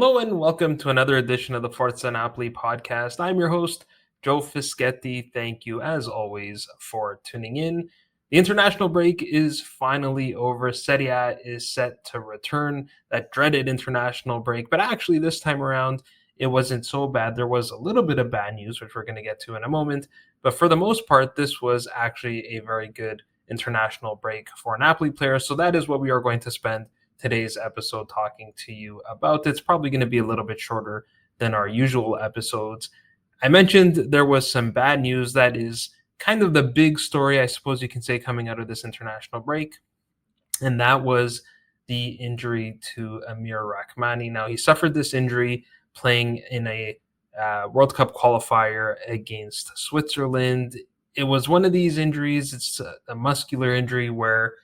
Hello and welcome to another edition of the Forza Napoli podcast. I'm your host, Joe Fischetti. Thank you, as always, for tuning in. The international break is finally over. Serie A is set to return, that dreaded international break. But actually, this time around, it wasn't so bad. There was a little bit of bad news, which we're going to get to in a moment. But for the most part, this was actually a very good international break for Napoli players. So that is what we are going to spend today's episode talking to you about. It's probably going to be a little bit shorter than our usual episodes. I mentioned there was some bad news. That is kind of the big story, I suppose you can say, coming out of this international break. And that was the injury to Amir Rrahmani. Now, he suffered this injury playing in a World Cup qualifier against Switzerland. It was one of these injuries. It's a muscular injury where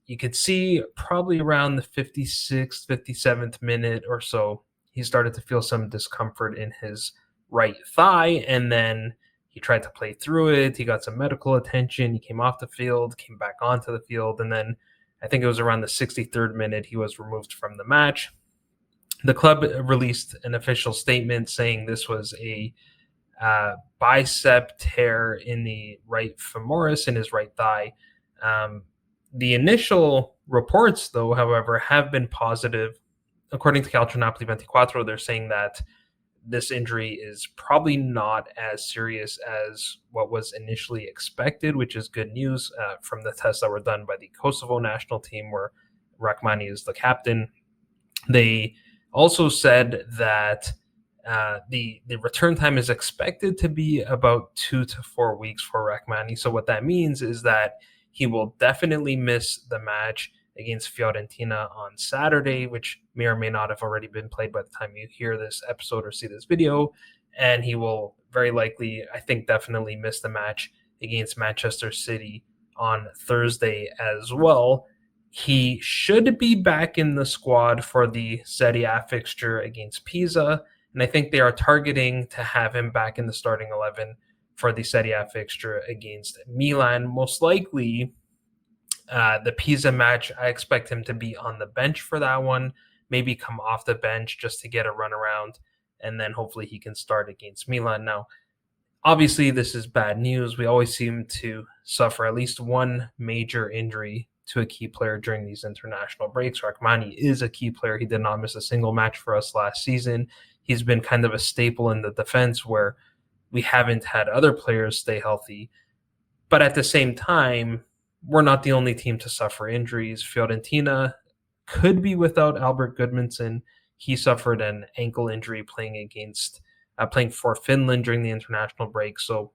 you could see probably around the 56th, 57th minute or so, he started to feel some discomfort in his right thigh, and then he tried to play through it. He got some medical attention. He came off the field, came back onto the field, and then I think it was around the 63rd minute he was removed from the match. The club released an official statement saying this was a bicep tear in the right femoris, in his right thigh. The initial reports, though, however, have been positive. According to Calcio Napoli 24, they're saying that this injury is probably not as serious as what was initially expected, which is good news from the tests that were done by the Kosovo national team, where Rrahmani is the captain. They also said that the return time is expected to be about 2 to 4 weeks for Rrahmani. So what that means is that he will definitely miss the match against Fiorentina on Saturday, which may or may not have already been played by the time you hear this episode or see this video. And he will very likely, I think, definitely miss the match against Manchester City on Thursday as well. He should be back in the squad for the Serie A fixture against Pisa, and I think they are targeting to have him back in the starting 11 for the Serie A fixture against Milan. Most likely, the Pisa match, I expect him to be on the bench for that one, maybe come off the bench just to get a run around, and then hopefully he can start against Milan. Now, obviously, this is bad news. We always seem to suffer at least one major injury to a key player during these international breaks. Rrahmani is a key player. He did not miss a single match for us last season. He's been kind of a staple in the defense where we haven't had other players stay healthy. But at the same time, we're not the only team to suffer injuries. Fiorentina could be without Albert Gudmundsson. He suffered an ankle injury playing for Finland during the international break. So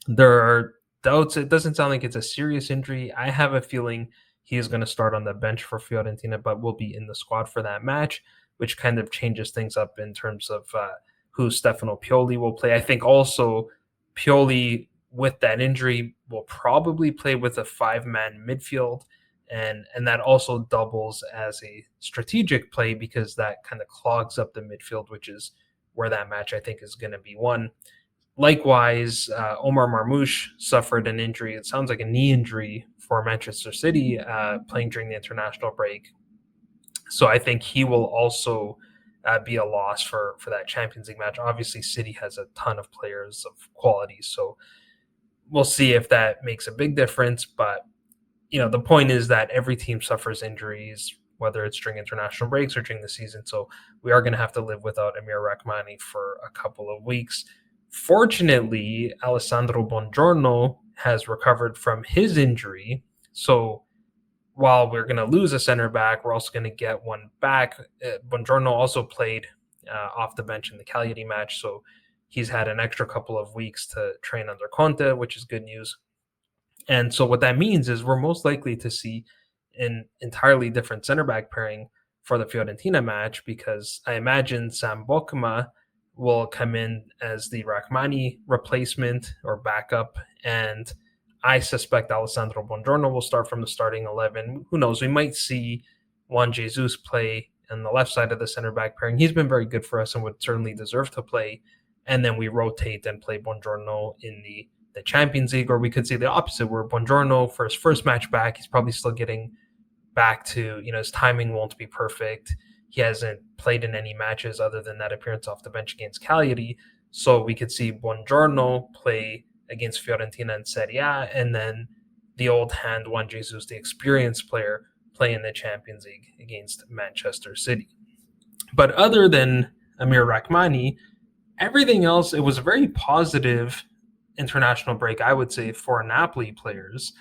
there are doubts. It doesn't sound like it's a serious injury. I have a feeling he is going to start on the bench for Fiorentina, but will be in the squad for that match, which kind of changes things up in terms of who Stefano Pioli will play. I think also Pioli, with that injury, will probably play with a 5-man midfield, and that also doubles as a strategic play because that kind of clogs up the midfield, which is where that match, I think, is going to be won. Likewise, Omar Marmoush suffered an injury. It sounds like a knee injury for Manchester City playing during the international break. So I think he will also be a loss for that Champions League match. Obviously, City has a ton of players of quality, so we'll see if that makes a big difference. But the point is that every team suffers injuries, whether it's during international breaks or during the season. So we are going to have to live without Amir Rrahmani for a couple of weeks. Fortunately, Alessandro Buongiorno has recovered from his injury. So while we're going to lose a center back, we're also going to get one back. Buongiorno also played off the bench in the Cagliari match, so he's had an extra couple of weeks to train under Conte, which is good news. And so what that means is we're most likely to see an entirely different center back pairing for the Fiorentina match, because I imagine Zambo will come in as the Rrahmani replacement or backup, and I suspect Alessandro Buongiorno will start from the starting 11. Who knows? We might see Juan Jesus play on the left side of the center back pairing. He's been very good for us and would certainly deserve to play. And then we rotate and play Buongiorno in the Champions League, or we could see the opposite, where Buongiorno, for his first match back, he's probably still getting back to, his timing won't be perfect. he hasn't played in any matches other than that appearance off the bench against Cagliari. So we could see Buongiorno play against Fiorentina in Serie A, and then the old hand Juan Jesus, the experienced player, play in the Champions League against Manchester City. But other than Amir Rrahmani, everything else, it was a very positive international break, I would say, for Napoli players.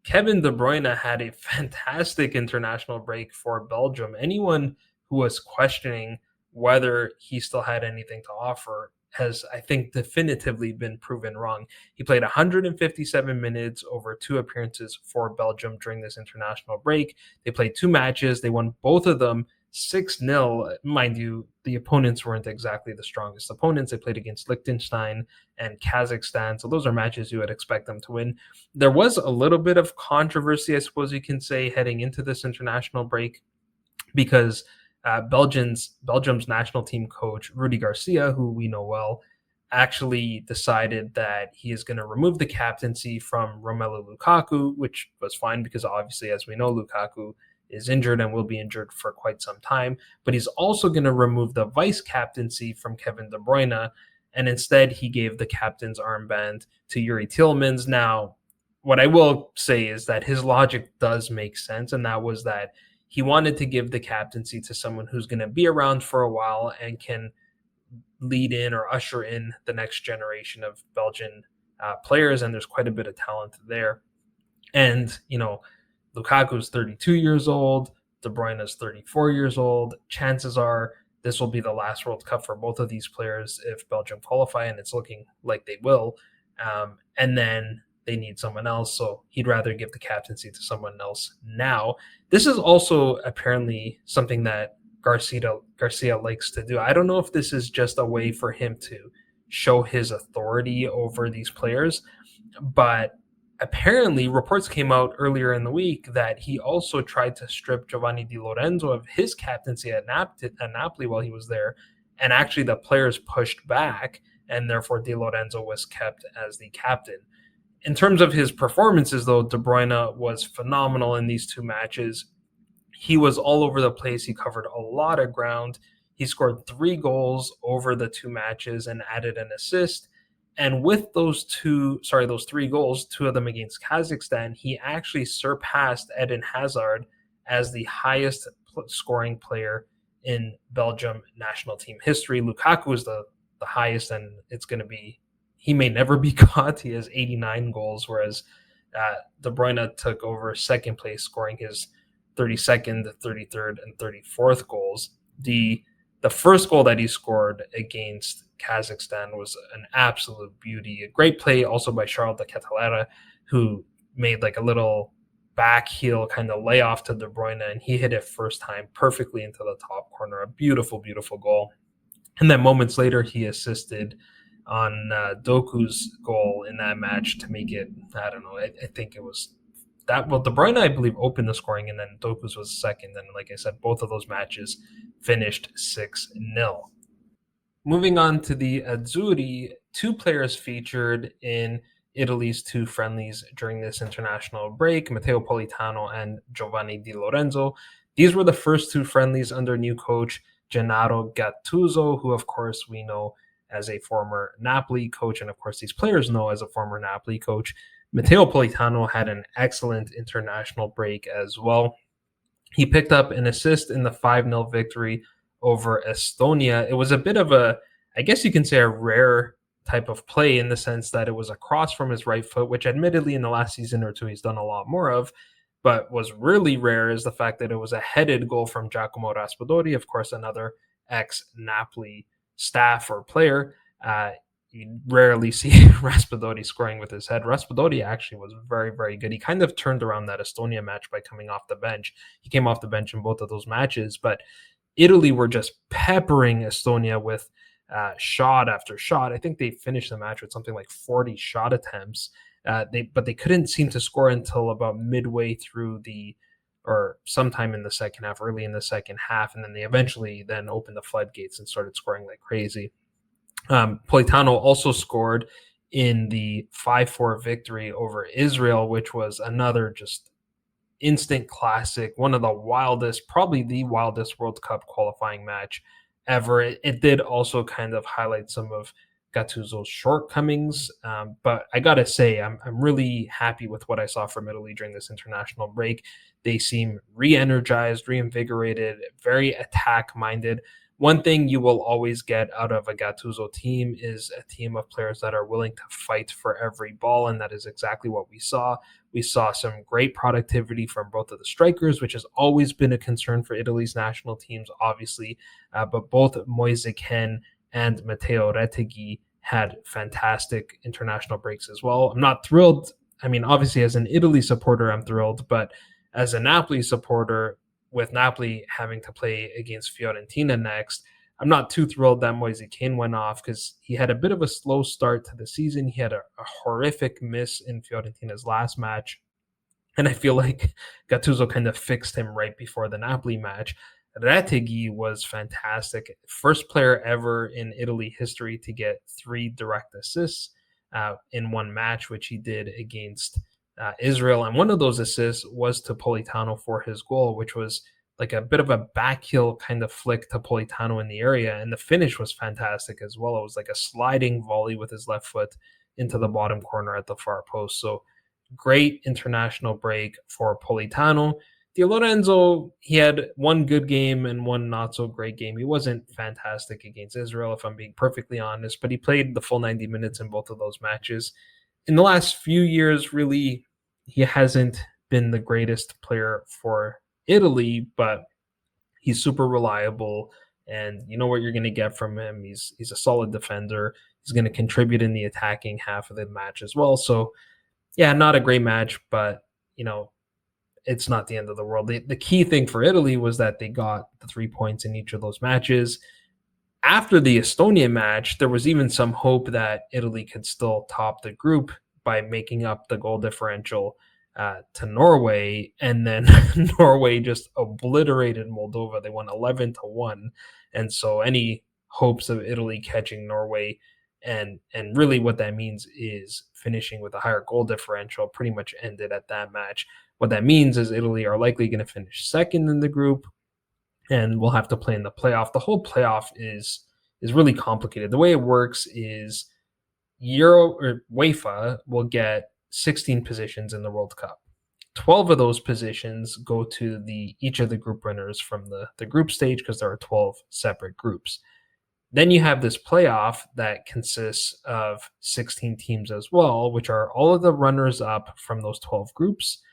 Kevin De Bruyne had a fantastic international break for Belgium. Anyone who was questioning whether he still had anything to offer has, I think, definitively been proven wrong. He played 157 minutes over 2 appearances for Belgium during this international break. They played 2 matches. They won both of them 6-0. Mind you, the opponents weren't exactly the strongest opponents. They played against Liechtenstein and Kazakhstan, so those are matches you would expect them to win. There was a little bit of controversy, I suppose you can say, heading into this international break, because Belgium's national team coach, Rudy Garcia, who we know well, actually decided that he is going to remove the captaincy from Romelu Lukaku, which was fine because obviously, as we know, Lukaku is injured and will be injured for quite some time. But he's also going to remove the vice captaincy from Kevin De Bruyne, and instead he gave the captain's armband to Yuri Tielemans. Now, what I will say is that his logic does make sense, and that was that he wanted to give the captaincy to someone who's going to be around for a while and can lead in or usher in the next generation of Belgian players, and there's quite a bit of talent there. And, Lukaku's 32 years old, De Bruyne is 34 years old. Chances are this will be the last World Cup for both of these players if Belgium qualify, and it's looking like they will. And then they need someone else, so he'd rather give the captaincy to someone else now. This is also apparently something that Garcia likes to do. I don't know if this is just a way for him to show his authority over these players, but apparently reports came out earlier in the week that he also tried to strip Giovanni Di Lorenzo of his captaincy at Napoli while he was there, and actually the players pushed back, and therefore Di Lorenzo was kept as the captain. In terms of his performances, though, De Bruyne was phenomenal in these 2 matches. He was all over the place. He covered a lot of ground. He scored 3 goals over the 2 matches and added an assist. And with those 3 goals, 2 of them against Kazakhstan, he actually surpassed Eden Hazard as the highest scoring player in Belgium national team history. Lukaku is the highest, and it's going to be, he may never be caught. He has 89 goals, whereas De Bruyne took over second place, scoring his 32nd, 33rd, and 34th goals. The first goal that he scored against Kazakhstan was an absolute beauty. A great play also by Charles de Kettelera, who made like a little back heel kind of layoff to De Bruyne, and he hit it first time perfectly into the top corner. A beautiful, beautiful goal. And then moments later, he assisted on Doku's goal in that match to make it, I don't know, I think it was that, well, De Bruyne, I believe, opened the scoring, and then Doku's was second. And like I said, both of those matches finished 6-0. Moving on to the Azzurri, 2 players featured in Italy's 2 friendlies during this international break, Matteo Politano and Giovanni Di Lorenzo. These were the first 2 friendlies under new coach Gennaro Gattuso, who, of course, we know as a former Napoli coach, and of course, these players know as a former Napoli coach. Matteo Politano had an excellent international break as well. He picked up an assist in the 5-0 victory over Estonia. It was a bit of a, I guess you can say, a rare type of play in the sense that it was a cross from his right foot, which admittedly in the last season or 2 he's done a lot more of, but was really rare is the fact that it was a headed goal from Giacomo Raspadori, of course, another ex-Napoli staff or player. You rarely see Raspadori scoring with his head. Raspadori actually was very, very good. He kind of turned around that Estonia match by coming off the bench. He came off the bench in both of those matches, but Italy were just peppering Estonia with shot after shot. I think they finished the match with something like 40 shot attempts. But they couldn't seem to score until about midway through or sometime in the second half, early in the second half, and then they eventually then opened the floodgates and started scoring like crazy. Politano also scored in the 5-4 victory over Israel, which was another just instant classic, one of the wildest, probably the wildest World Cup qualifying match ever. It did also kind of highlight some of Gattuso's shortcomings, but I gotta say, I'm really happy with what I saw from Italy during this international break. They seem re-energized, reinvigorated, very attack-minded. One thing you will always get out of a Gattuso team is a team of players that are willing to fight for every ball, and that is exactly what we saw. We saw some great productivity from both of the strikers, which has always been a concern for Italy's national teams, obviously, but both Moise Kean and Matteo Retegui had fantastic international breaks as well. I'm not thrilled. I mean, obviously, as an Italy supporter, I'm thrilled, but as a Napoli supporter, with Napoli having to play against Fiorentina next, I'm not too thrilled that Moise Kean went off because he had a bit of a slow start to the season. He had a horrific miss in Fiorentina's last match. And I feel like Gattuso kind of fixed him right before the Napoli match. Retegui was fantastic. First player ever in Italy history to get 3 direct assists in one match, which he did against Israel. And one of those assists was to Politano for his goal, which was like a bit of a backheel kind of flick to Politano in the area. And the finish was fantastic as well. It was like a sliding volley with his left foot into the bottom corner at the far post. So great international break for Politano. Di Lorenzo, he had one good game and one not so great game. He wasn't fantastic against Israel, if I'm being perfectly honest, but he played the full 90 minutes in both of those matches. In the last few years, really, he hasn't been the greatest player for Italy, but he's super reliable, and you know what you're going to get from him. He's a solid defender. He's going to contribute in the attacking half of the match as well. So, yeah, not a great match, but, you know, it's not the end of the world. The key thing for Italy was that they got the 3 points in each of those matches. After the Estonia match, there was even some hope that Italy could still top the group by making up the goal differential to Norway, and then Norway just obliterated Moldova. They won 11-1, and so any hopes of Italy catching Norway and really what that means is finishing with a higher goal differential pretty much ended at that match. What that means is Italy are likely going to finish second in the group, and we'll have to play in the playoff. The whole playoff is really complicated. The way it works is UEFA will get 16 positions in the World Cup. 12 of those positions go to each of the group winners from the group stage because there are 12 separate groups. Then you have this playoff that consists of 16 teams as well, which are all of the runners up from those 12 groups.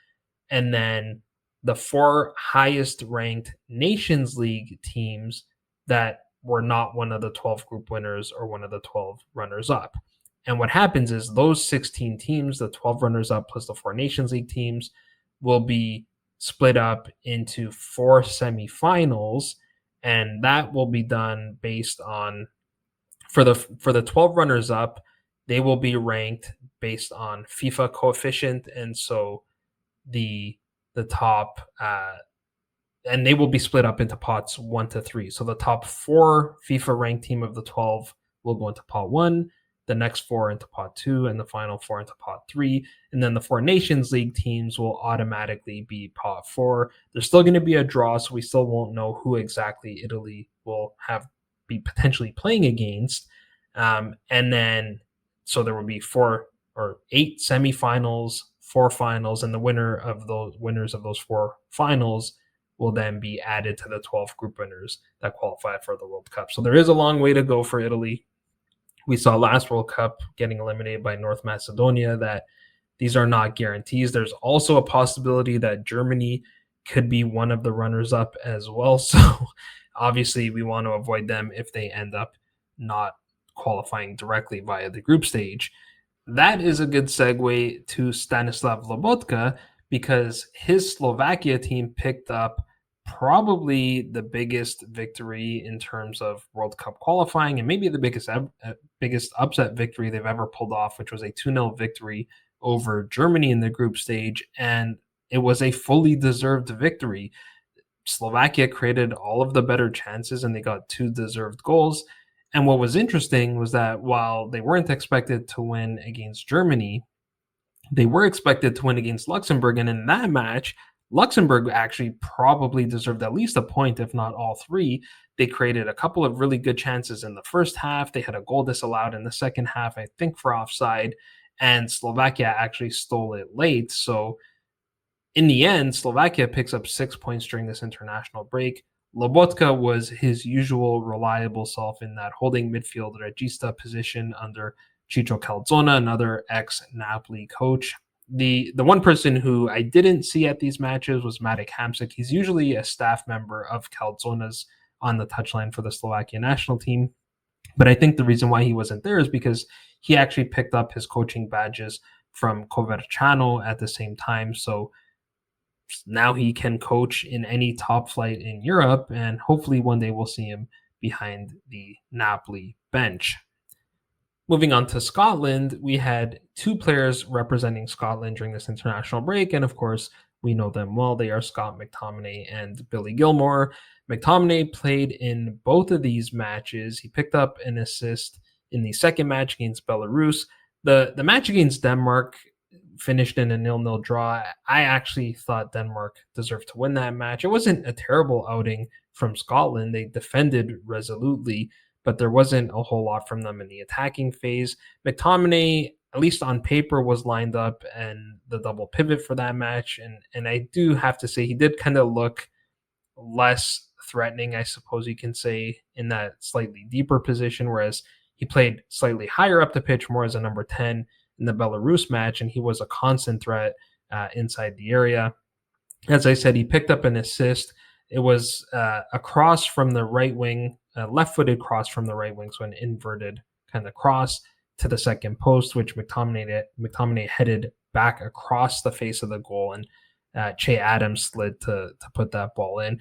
And then the 4 highest ranked Nations League teams that were not one of the 12 group winners or one of the 12 runners up. And what happens is those 16 teams, the 12 runners up plus the 4 Nations League teams, will be split up into 4 semifinals. And that will be done based on, for the 12 runners up, they will be ranked based on FIFA coefficient. And so the top, and they will be split up into pots 1 to 3. So the top 4 FIFA ranked team of the 12 will go into pot 1, the next 4 into pot 2, and the final 4 into pot 3. And then the 4 Nations League teams will automatically be pot 4. There's still going to be a draw, so we still won't know who exactly Italy will be potentially playing against. And then, so there will be 4 or 8 semifinals, 4 finals, and the winners of those 4 finals will then be added to the 12 group winners that qualify for the World Cup. So there is a long way to go for Italy. We saw last World Cup getting eliminated by North Macedonia that these are not guarantees. There's also a possibility that Germany could be one of the runners-up as well. So obviously we want to avoid them if they end up not qualifying directly via the group stage. That is a good segue to Stanislav Lobotka because his Slovakia team picked up probably the biggest victory in terms of World Cup qualifying and maybe the biggest upset victory they've ever pulled off, which was a 2-0 victory over Germany in the group stage. And it was a fully deserved victory. Slovakia created all of the better chances and they got 2 deserved goals. And what was interesting was that while they weren't expected to win against Germany, they were expected to win against Luxembourg. And in that match, Luxembourg actually probably deserved at least a point, if not all three. They created a couple of really good chances in the first half. They had a goal disallowed in the second half, I think for offside, and Slovakia actually stole it late. So in the end, Slovakia picks up 6 points during this international break. Lobotka was his usual reliable self in that holding midfield regista position under Ciccio Calzona, another ex-Napoli coach. The one person who I didn't see at these matches was Matic Hamsik. He's usually a staff member of Calzona's on the touchline for the Slovakian national team. But I think the reason why he wasn't there is because he actually picked up his coaching badges from Coverciano at the same time. So now he can coach in any top flight in Europe, and hopefully one day we'll see him behind the Napoli bench. Moving on to Scotland, we had two players representing Scotland during this international break, and of course, we know them well. They are Scott McTominay and Billy Gilmour. McTominay played in both of these matches. He picked up an assist in the second match against Belarus. The match against Denmark finished in a 0-0 draw. I actually thought Denmark deserved to win that match. It wasn't a terrible outing from Scotland. They defended resolutely, but there wasn't a whole lot from them in the attacking phase. McTominay, at least on paper, was lined up and the double pivot for that match. And I do have to say, he did kind of look less threatening, I suppose you can say, in that slightly deeper position, whereas he played slightly higher up the pitch, more as a number 10 in the Belarus match, and he was a constant threat inside the area. As I said, he picked up an assist. It was a cross from the right wing, a left-footed cross from the right wing, so an inverted kind of cross to the second post, which McTominay headed back across the face of the goal, and Che Adams slid to put that ball in.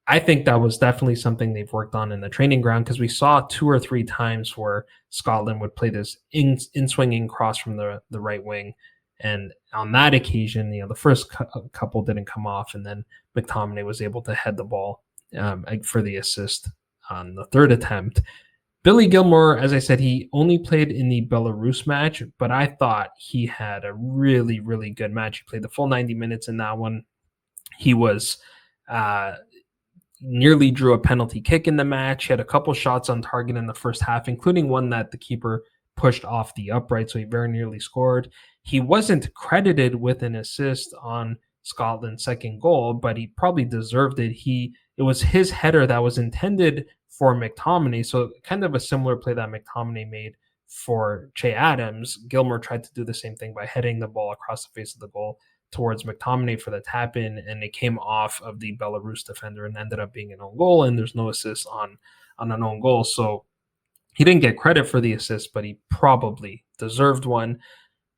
I think that was definitely something they've worked on in the training ground, because we saw 2 or 3 times where Scotland would play this in-swinging cross from the right wing. And on that occasion, the first couple didn't come off, and then McTominay was able to head the ball for the assist on the third attempt. Billy Gilmour, as I said, he only played in the Belarus match, but I thought he had a really, really good match. He played the full 90 minutes in that one. He was nearly drew a penalty kick in the match. He had a couple shots on target in the first half, including one that the keeper pushed off the upright, so he very nearly scored. He wasn't credited with an assist on Scotland's second goal, but he probably deserved it. It was his header that was intended for McTominay, so kind of a similar play that McTominay made for Che Adams. Gilmour tried to do the same thing by heading the ball across the face of the goal towards McTominay for the tap-in, and it came off of the Belarus defender and ended up being an own goal, and there's no assist on an own goal. So he didn't get credit for the assist, but he probably deserved one.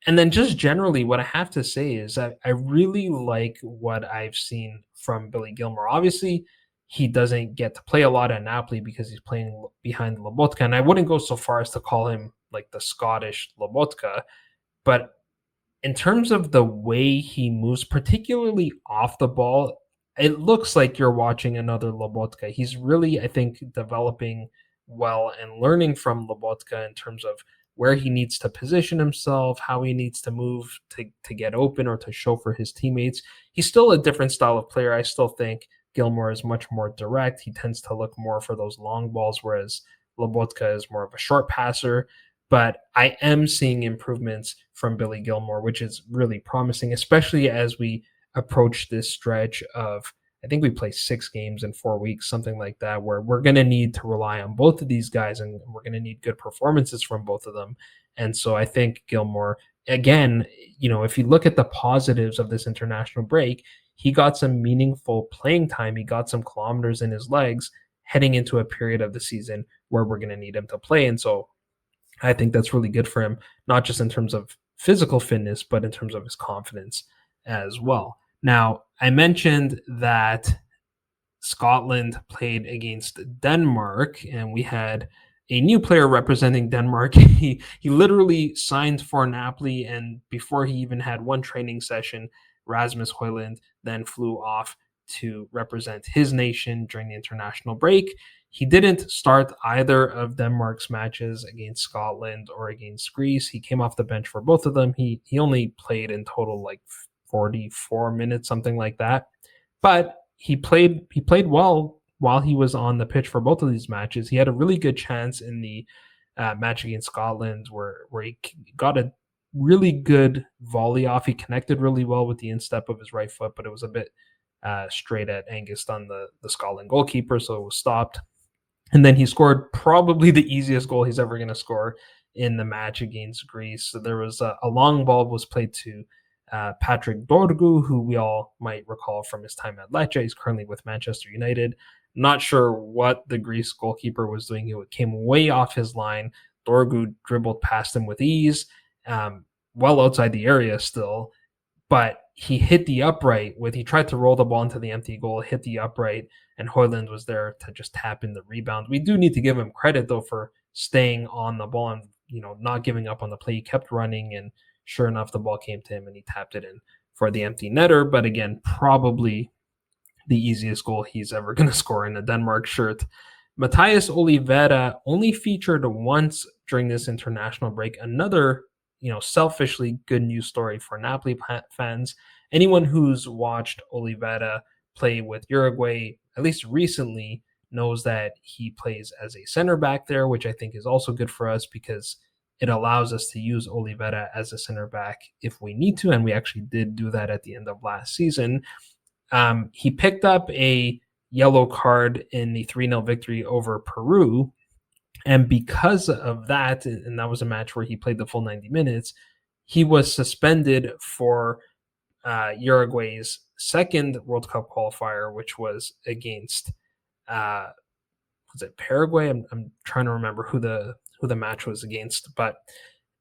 And then just generally, what I have to say is that I really like what I've seen from Billy Gilmour. Obviously, he doesn't get to play a lot at Napoli because he's playing behind Lobotka, and I wouldn't go so far as to call him like the Scottish Lobotka, but in terms of the way he moves, particularly off the ball, it looks like you're watching another Lobotka. He's really, I think, developing well and learning from Lobotka in terms of where he needs to position himself, how he needs to move to get open or to show for his teammates. He's still a different style of player. I still think Gilmour is much more direct. He tends to look more for those long balls, whereas Lobotka is more of a short passer. But I am seeing improvements from Billy Gilmour, which is really promising, especially as we approach this stretch of, I think we play 6 games in 4 weeks, something like that, where we're going to need to rely on both of these guys, and we're going to need good performances from both of them. And so I think Gilmour, again, if you look at the positives of this international break, he got some meaningful playing time. He got some kilometers in his legs heading into a period of the season where we're going to need him to play. And so I think that's really good for him, not just in terms of physical fitness, but in terms of his confidence as well. Now, I mentioned that Scotland played against Denmark, and we had a new player representing Denmark. He literally signed for Napoli, and before he even had one training session, Rasmus Højlund then flew off to represent his nation during the international break. He didn't start either of Denmark's matches against Scotland or against Greece. He came off the bench for both of them. He only played in total like 44 minutes, something like that. But he played well while he was on the pitch for both of these matches. He had a really good chance in the match against Scotland where he got a really good volley off. He connected really well with the instep of his right foot, but it was a bit straight at Anguissa on the Scotland goalkeeper, so it was stopped. And then he scored probably the easiest goal he's ever going to score in the match against Greece. So there was a long ball was played to Patrick Dorgu, who we all might recall from his time at Lecce. He's currently with Manchester United. Not sure what the Greece goalkeeper was doing. It came way off his line. Dorgu dribbled past him with ease, well outside the area still, but he hit the upright he tried to roll the ball into the empty goal, hit the upright, and Højlund was there to just tap in the rebound. We do need to give him credit, though, for staying on the ball and, not giving up on the play. He kept running, and sure enough, the ball came to him, and he tapped it in for the empty netter. But again, probably the easiest goal he's ever going to score in a Denmark shirt. Mathias Olivera only featured once during this international break. Another, selfishly good news story for Napoli fans. Anyone who's watched Olivera play with Uruguay, at least recently, knows that he plays as a center back there, which I think is also good for us because it allows us to use Olivera as a center back if we need to, and we actually did do that at the end of last season. He picked up a yellow card in the 3-0 victory over Peru, and because of that, and that was a match where he played the full 90 minutes, he was suspended for Uruguay's second World Cup qualifier, which was against was it Paraguay? I'm trying to remember who the match was against, but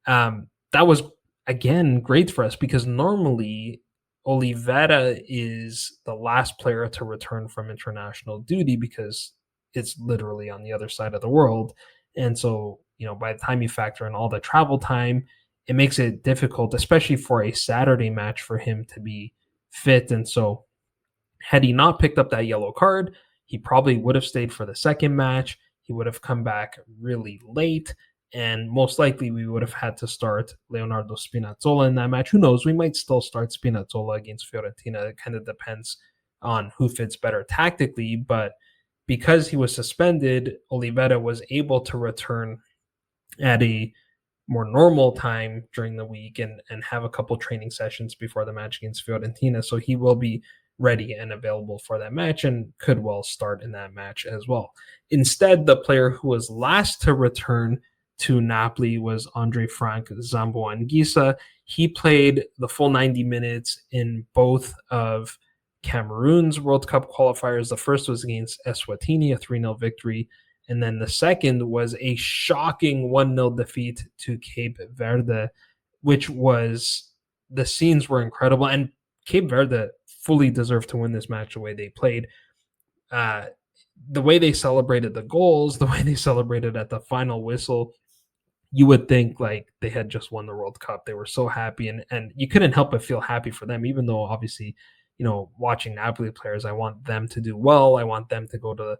that was again great for us because normally Olivera is the last player to return from international duty because it's literally on the other side of the world, and so by the time you factor in all the travel time, it makes it difficult, especially for a Saturday match, for him to be fit. And so had he not picked up that yellow card, he probably would have stayed for the second match. He would have come back really late, and most likely we would have had to start Leonardo Spinazzola in that match. Who knows? We might still start Spinazzola against Fiorentina. It kind of depends on who fits better tactically, but because he was suspended, Olivera was able to return at a more normal time during the week and have a couple training sessions before the match against Fiorentina. So he will be ready and available for that match and could well start in that match as well. Instead, the player who was last to return to Napoli was André-Frank Zambo Anguissa. He played the full 90 minutes in both of Cameroon's World Cup qualifiers. The first was against Eswatini, a 3-0 victory. And then the second was a shocking 1-0 defeat to Cape Verde, which was, the scenes were incredible. And Cape Verde fully deserved to win this match the way they played. The way they celebrated the goals, the way they celebrated at the final whistle, you would think like they had just won the World Cup. They were so happy, and you couldn't help but feel happy for them, even though obviously, watching Napoli players, I want them to do well. I want them to go to,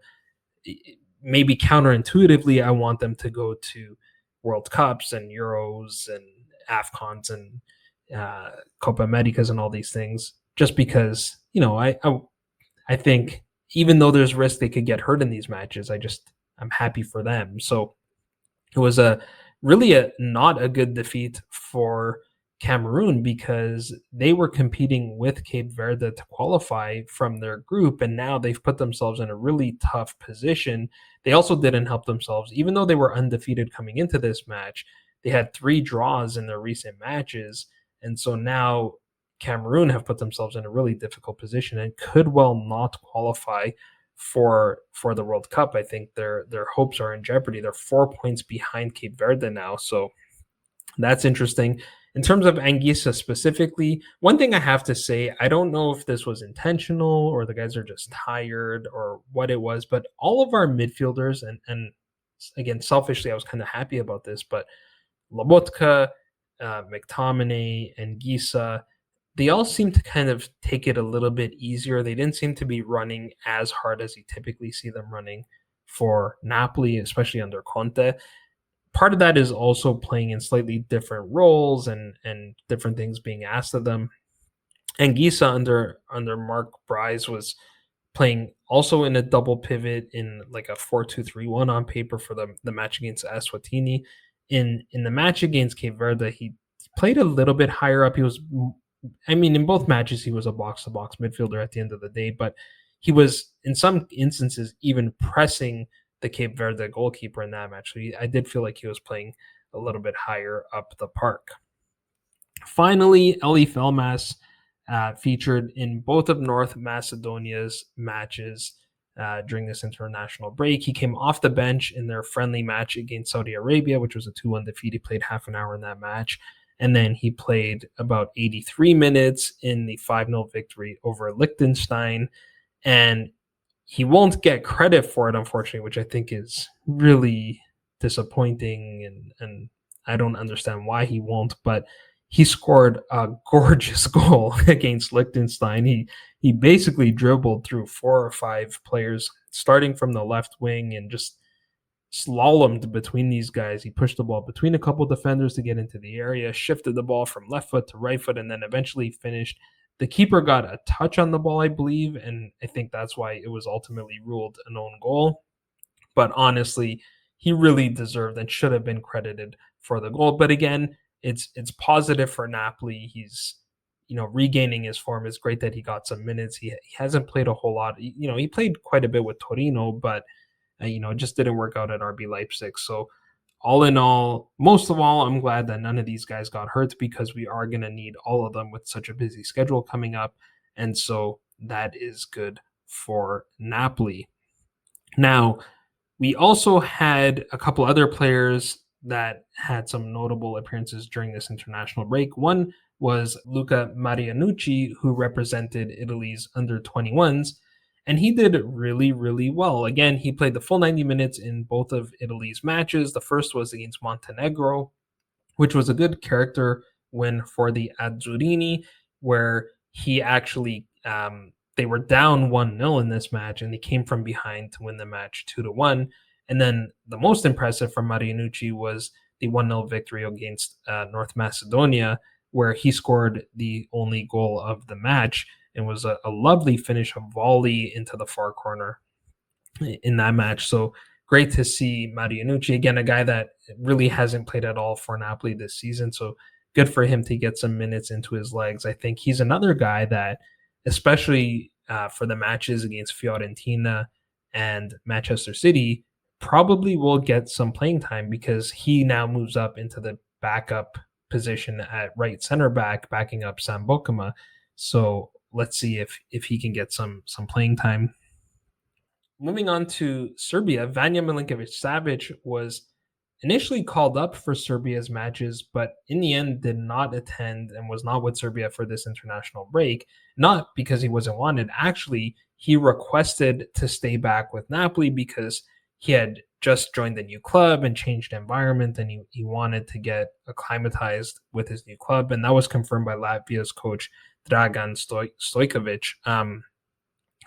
maybe counterintuitively, I want them to go to World Cups and Euros and AFCONs and Copa Americas and all these things, just because, I think even though there's risk they could get hurt in these matches, I'm happy for them. So it was really not a good defeat for Cameroon because they were competing with Cape Verde to qualify from their group, and now they've put themselves in a really tough position. They also didn't help themselves, even though they were undefeated coming into this match. They had 3 draws in their recent matches, and so now Cameroon have put themselves in a really difficult position and could well not qualify for the World Cup. I think their hopes are in jeopardy. They're 4 points behind Cape Verde now, so that's interesting. In terms of Anguissa specifically, one thing I have to say, I don't know if this was intentional or the guys are just tired or what it was, but all of our midfielders, and again, selfishly, I was kind of happy about this, but Lobotka, McTominay, Anguissa, they all seem to kind of take it a little bit easier. They didn't seem to be running as hard as you typically see them running for Napoli, especially under Conte. Part of that is also playing in slightly different roles and different things being asked of them. Anguissa under Mark Bryce was playing also in a double pivot in like a 4-2-3-1 on paper for the match against Eswatini. In the match against Cape Verde, he played a little bit higher up. He was, I mean, in both matches, he was a box to box midfielder at the end of the day, but he was in some instances even pressing the Cape Verde goalkeeper in that match. So I did feel like he was playing a little bit higher up the park. Finally, Eljif Elmas featured in both of North Macedonia's matches during this international break. He came off the bench in their friendly match against Saudi Arabia, which was a 2-1 defeat. He played half an hour in that match. And then he played about 83 minutes in the 5-0 victory over Liechtenstein. And he won't get credit for it, unfortunately, which I think is really disappointing. And I don't understand why he won't, but he scored a gorgeous goal against Liechtenstein. He basically dribbled through 4 or 5 players, starting from the left wing, and just slalomed between these guys. He pushed the ball between a couple defenders to get into the area, shifted the ball from left foot to right foot, and then eventually finished. The keeper got a touch on the ball, I believe, and I think that's why it was ultimately ruled an own goal. But honestly, he really deserved and should have been credited for the goal. But again, it's positive for Napoli. He's regaining his form. It's great that he got some minutes. He hasn't played a whole lot. He played quite a bit with Torino, but it just didn't work out at RB Leipzig. So all in all, most of all, I'm glad that none of these guys got hurt, because we are going to need all of them with such a busy schedule coming up. And so that is good for Napoli. Now, we also had a couple other players that had some notable appearances during this international break. One was Luca Marianucci, who represented Italy's under-21s, and he did really, really well. Again, he played the full 90 minutes in both of Italy's matches. The first was against Montenegro, which was a good character win for the Azzurrini, where he actually they were down 1-0 in this match, and they came from behind to win the match 2-1. And then the most impressive from Marianucci was the 1-0 victory against North Macedonia, where he scored the only goal of the match, and was a lovely finish, a volley into the far corner in that match. So great to see Marianucci, again, a guy that really hasn't played at all for Napoli this season. So good for him to get some minutes into his legs. I think he's another guy that, especially for the matches against Fiorentina and Manchester City, probably will get some playing time, because he now moves up into the backup position at right center back, backing up Sambo. So let's see if he can get some playing time. Moving on to Serbia, Vanja Milinkovic-Savic was initially called up for Serbia's matches, but in the end did not attend and was not with Serbia for this international break. Not because he wasn't wanted. Actually, he requested to stay back with Napoli because he had just joined the new club and changed environment, and he wanted to get acclimatized with his new club. And that was confirmed by Latvia's coach, Dragan Stojkovic,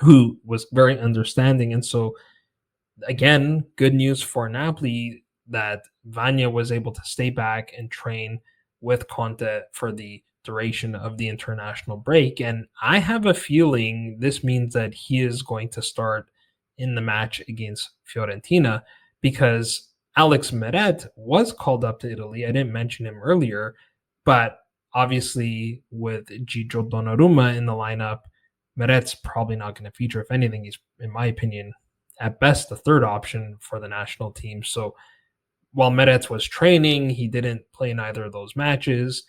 who was very understanding. And so, again, good news for Napoli that Vanja was able to stay back and train with Conte for the duration of the international break. And I have a feeling this means that he is going to start in the match against Fiorentina, because Alex Meret was called up to Italy. I didn't mention him earlier, but obviously with Gigio Donnarumma in the lineup, Meret's probably not going to feature. If anything, he's, in my opinion, at best the third option for the national team. So while Meret was training, he didn't play in either of those matches.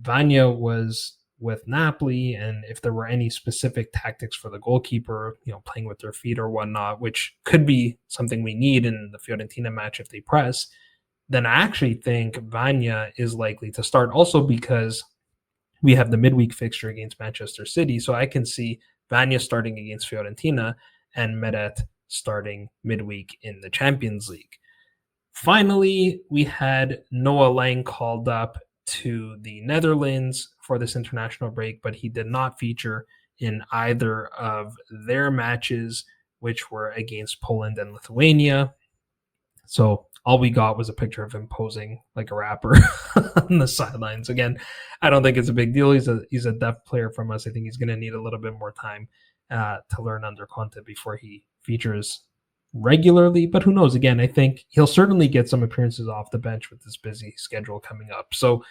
Vanja was with Napoli, and if there were any specific tactics for the goalkeeper, playing with their feet or whatnot, which could be something we need in the Fiorentina match if they press, then I actually think Vanja is likely to start, also because we have the midweek fixture against Manchester City. So I can see Vanja starting against Fiorentina and Meret starting midweek in the Champions League. Finally, we had Noa Lang called up to the Netherlands for this international break, but he did not feature in either of their matches, which were against Poland and Lithuania. So all we got was a picture of him posing like a rapper on the sidelines. Again, I don't think it's a big deal. He's a depth player from us. I think he's going to need a little bit more time to learn under Conte before he features regularly. But who knows? Again, I think he'll certainly get some appearances off the bench with this busy schedule coming up. So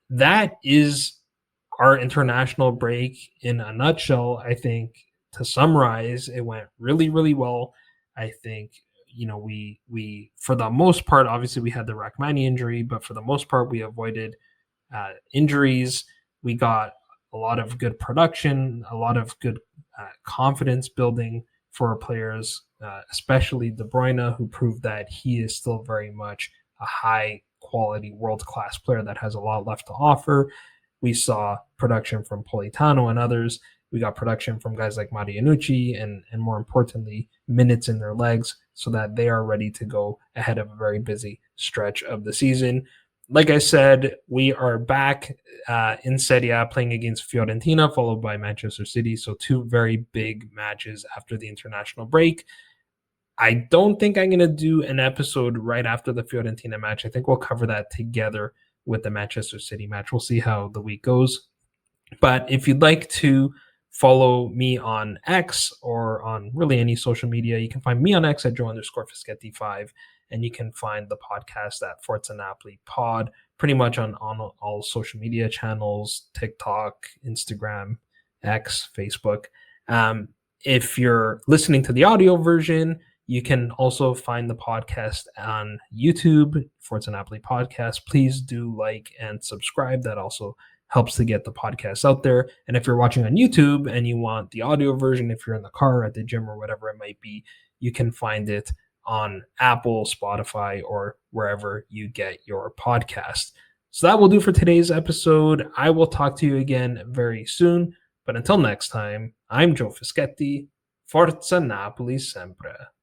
that is our international break in a nutshell. I think to summarize, it went really, really well. I think, we for the most part, obviously we had the Rrahmani injury, but for the most part, we avoided injuries. We got a lot of good production, a lot of good confidence building for our players, especially De Bruyne, who proved that he is still very much a high quality world-class player that has a lot left to offer. We saw production from Politano and others. We got production from guys like Marianucci and more importantly, minutes in their legs so that they are ready to go ahead of a very busy stretch of the season. Like I said, we are back in Serie A playing against Fiorentina, followed by Manchester City. So 2 very big matches after the international break. I don't think I'm going to do an episode right after the Fiorentina match. I think we'll cover that together with the Manchester City match. We'll see how the week goes. But if you'd like to follow me on X or on really any social media, you can find me on X at Joe_Fischetti5, and you can find the podcast at Forza Napoli Pod, pretty much on all social media channels, TikTok, Instagram, X, Facebook. If you're listening to the audio version, you can also find the podcast on YouTube, Forza Napoli Podcast. Please do like and subscribe. That also helps to get the podcast out there. And if you're watching on YouTube and you want the audio version, if you're in the car, at the gym, or whatever it might be, you can find it on Apple, Spotify, or wherever you get your podcast. So that will do for today's episode. I will talk to you again very soon. But until next time, I'm Joe Fischetti. Forza Napoli sempre.